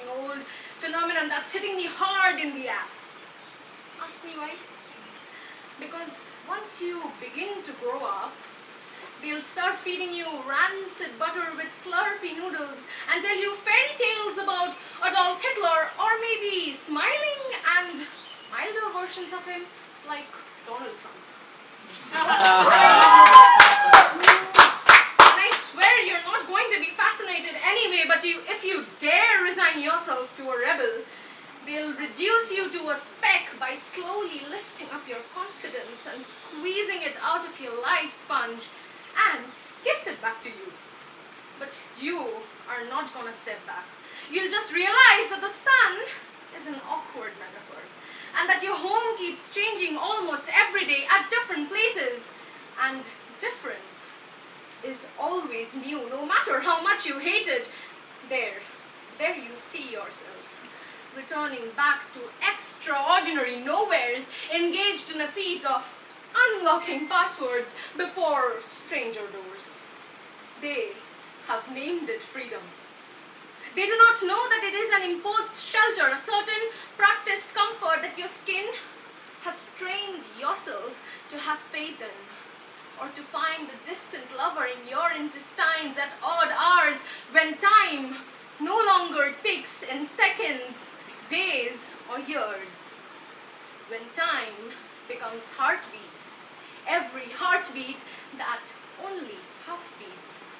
old phenomenon that's hitting me hard in the ass. Ask me why? Because once you begin to grow up, they'll start feeding you rancid butter with slurpy noodles and tell you fairy tales about Adolf Hitler, or maybe smiling and milder versions of him like Donald Trump. And I swear you're not going to be fascinated anyway, but if you dare resign yourself to a rebel, they'll reduce you to a speck by slowly lifting up your confidence and squeezing it out of your life sponge and gift it back to you. But you are not gonna step back. You'll just realize that the sun is an awkward metaphor, and that your home keeps changing almost every day at different places, and different is always new, no matter how much you hate it. There you'll see yourself, returning back to extraordinary nowheres, engaged in a feat of unlocking passwords before stranger doors. They have named it freedom. They do not know that it is an imposed shelter, a certain practiced comfort that your skin has trained yourself to have faith in, or to find a distant lover in your intestines at odd hours when time no longer ticks in seconds, days, or years. When time becomes heartbeats, every heartbeat that only half beats.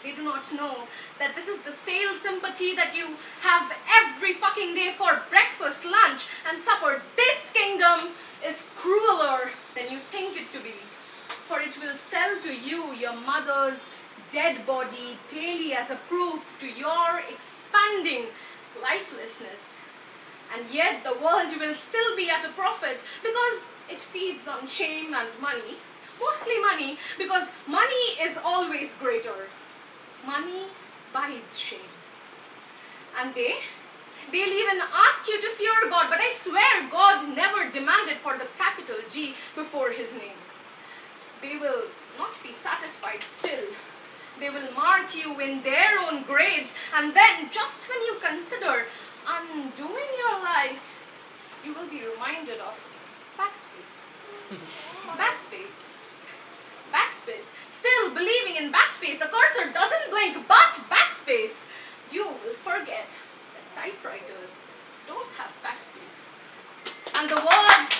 They do not know that this is the stale sympathy that you have every fucking day for breakfast, lunch, and supper. This kingdom is crueler than you think it to be, for it will sell to you your mother's dead body daily as a proof to your expanding lifelessness. And yet the world will still be at a profit because it feeds on shame and money. Mostly money, because money is always greater. Money buys shame. And they'll even ask you to fear God, but I swear God never demanded for the capital G before his name. They will not be satisfied still. They will mark you in their own grades, and then just when you consider undoing your life, you will be reminded of backspace. Backspace. Backspace. Still believing in backspace. The cursor doesn't blink, but backspace. You will forget that typewriters don't have backspace. And the words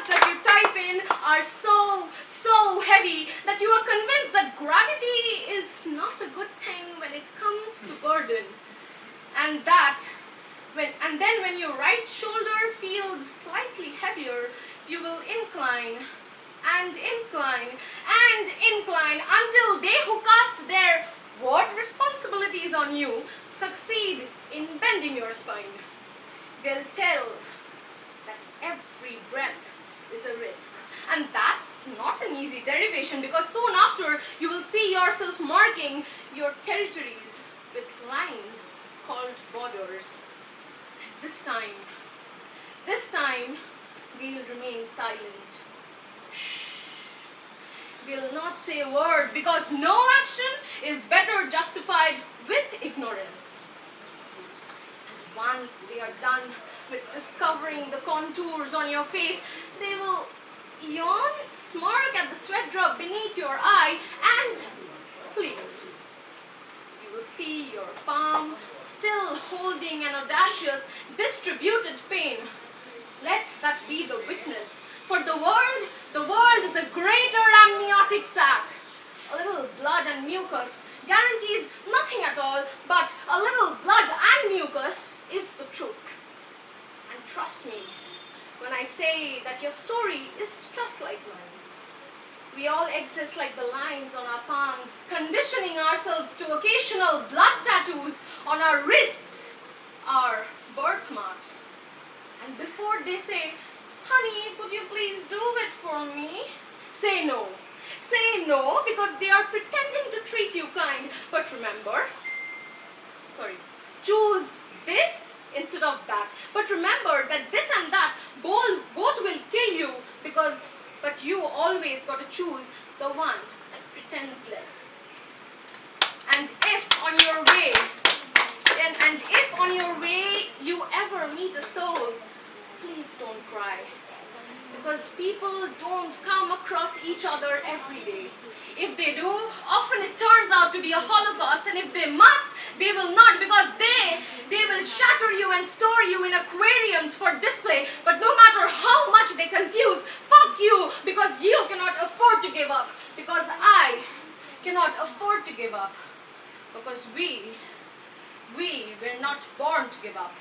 that you type in are so heavy that you are convinced that gravity is not a good thing when it comes to burden. And then when your right shoulder feels slightly heavier, you will incline and incline and incline until they who cast their what responsibilities on you succeed in bending your spine. They'll tell that every breath is a risk. And that's not an easy derivation, because soon after you will see yourself marking your territories with lines called borders. And this time, they'll remain silent. Shh. They'll not say a word, because no action is better justified with ignorance. And once they are done with discovering the contours on your face, they will yawn, smirk at the sweat drop beneath your eye, and leave. You will see your palm still holding an audacious, distributed pain. Let that be the witness. For the world is a greater amniotic sac. A little blood and mucus guarantees nothing at all, but a little blood and mucus is the truth. And trust me when I say that your story is just like mine. We all exist like the lines on our palms, conditioning ourselves to occasional blood tattoos on our wrists, our birthmarks. And before they say, "Honey, could you please do it for me?" say no. Say no, because they are pretending to treat you kind. But remember, choose this instead of that. But remember that this and that both will kill you, but you always got to choose the one that pretends less. And meet a soul, please don't cry. Because people don't come across each other every day. If they do, often it turns out to be a holocaust, and if they must, they will not, because they will shatter you and store you in aquariums for display. But no matter how much they confuse, fuck you, because you cannot afford to give up, because I cannot afford to give up, because we were not born to give up.